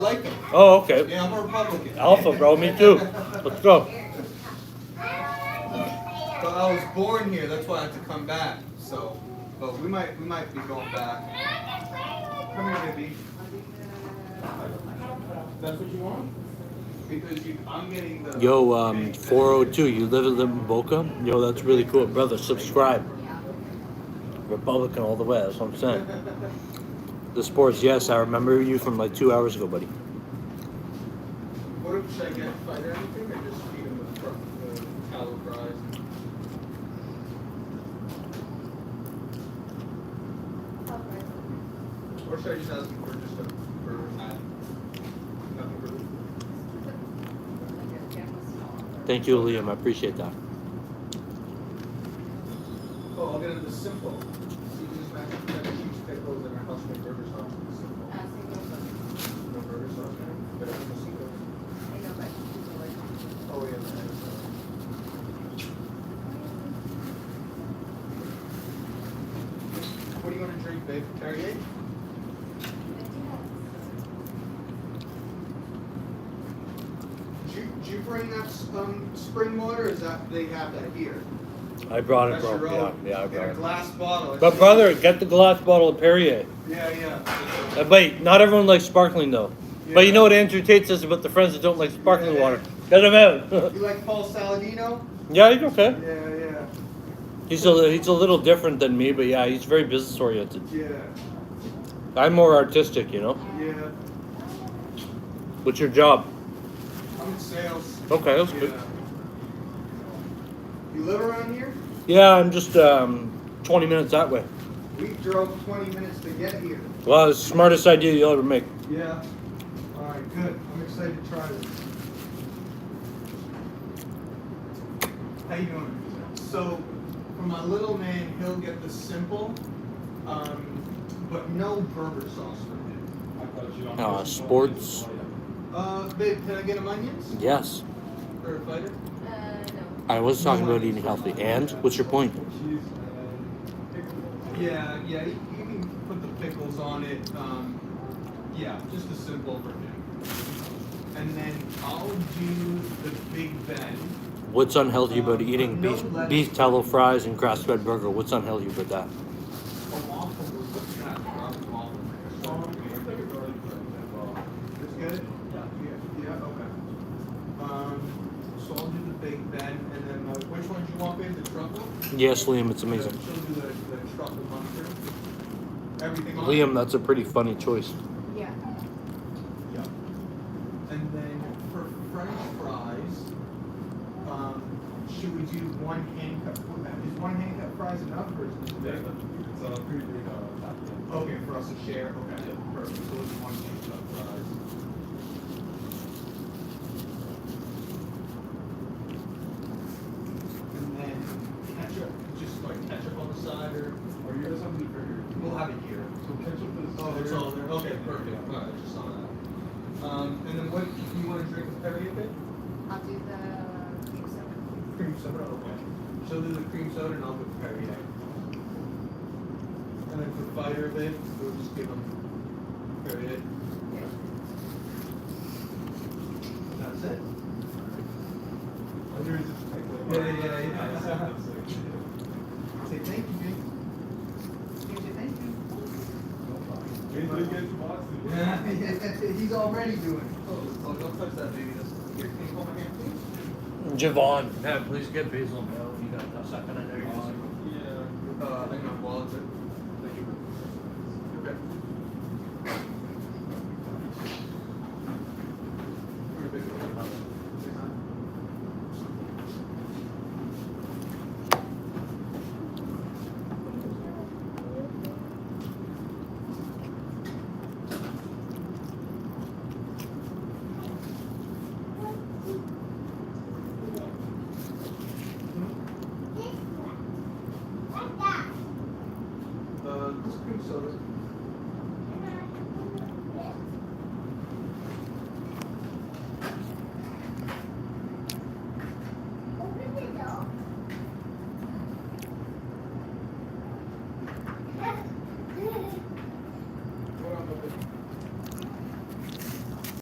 like him. Oh, okay. Yeah, I'm a Republican. Alpha, bro. Me too. Let's go. But I was born here. That's why I had to come back. So, but we might be going back. Come here, baby. That's what you want? Because I'm getting the. Yo, 402. You live in Boca? Yo, that's really cool, brother. Subscribe. Republican all the way. That's what I'm saying. The sports, yes, I remember you from like 2 hours ago, buddy. What if should I get fighter anything or just feed him the tallow fries? Or should I just ask him for just a hat? Nothing for Thank you, Liam. I appreciate that. Oh, I'll get him the simple. Seasoned mac and cheese, pickles, and our house made burger sauce. The simple. No burger sauce, man. But I'm gonna see those. Oh yeah. What do you want to drink, babe? Perrier? Did you bring that spring water? Or is that they have that here? I brought it, That's your bro. own. Yeah, I In brought a it. glass bottle. But brother, get the glass bottle of Perrier. Yeah. Wait, not everyone likes sparkling though. But you know what Andrew Tate says about the friends that don't like sparkling water? Get them out. You like Paul Saladino? Yeah, he's okay. Yeah. He's a little different than me, but yeah, he's very business oriented. Yeah. I'm more artistic, you know. Yeah. What's your job? I'm in sales. Okay, that's good. You live around here? Yeah, I'm just 20 minutes that way. We drove 20 minutes to get here. Well, it's the smartest idea you'll ever make. Yeah. All right, good. I'm excited to try this. How you doing? So, for my little man, he'll get the simple, but no burger sauce for him. Sports. Babe, can I get him onions Yes. for a fighter? I was talking about eating healthy. And what's your point? Yeah. You can put the pickles on it. Yeah, just a simple for him. And then I'll do the Big Ben. What's unhealthy about eating beef tallow fries and grass-fed burger? What's unhealthy about that? It's good? Yeah, okay. So I'll do the Big Ben, and then which one do you want, babe? The truffle? Yes, Liam, it's amazing. She'll do the truffle mustard. Everything on Liam, that's a pretty funny choice. Yeah. And then for French fries, should we do one hand cut? Is one hand cut fries enough, or is it big? It's a pretty big Okay, for us to share. Okay, perfect. So we'll do one hand cut fries. And then ketchup, just like ketchup on the side, or you guys have any burger? we'll have it here. So ketchup is. Oh, it's all there. Okay, perfect. All right, I just saw that. And then what do you want to drink with Perrier, babe? I'll do the cream soda. Cream soda, okay. She'll do the cream soda and I'll do Perrier. And then for fighter, babe, we'll just give them Perrier. That's it. Under is just like Yeah. Say thank you, babe. Thank you. Yeah, he's already doing it. Oh, don't touch that, baby. Here, can you hold my hand, please? Javon. Yeah, please get basil. No, you got a second. I know you're I think my wallet's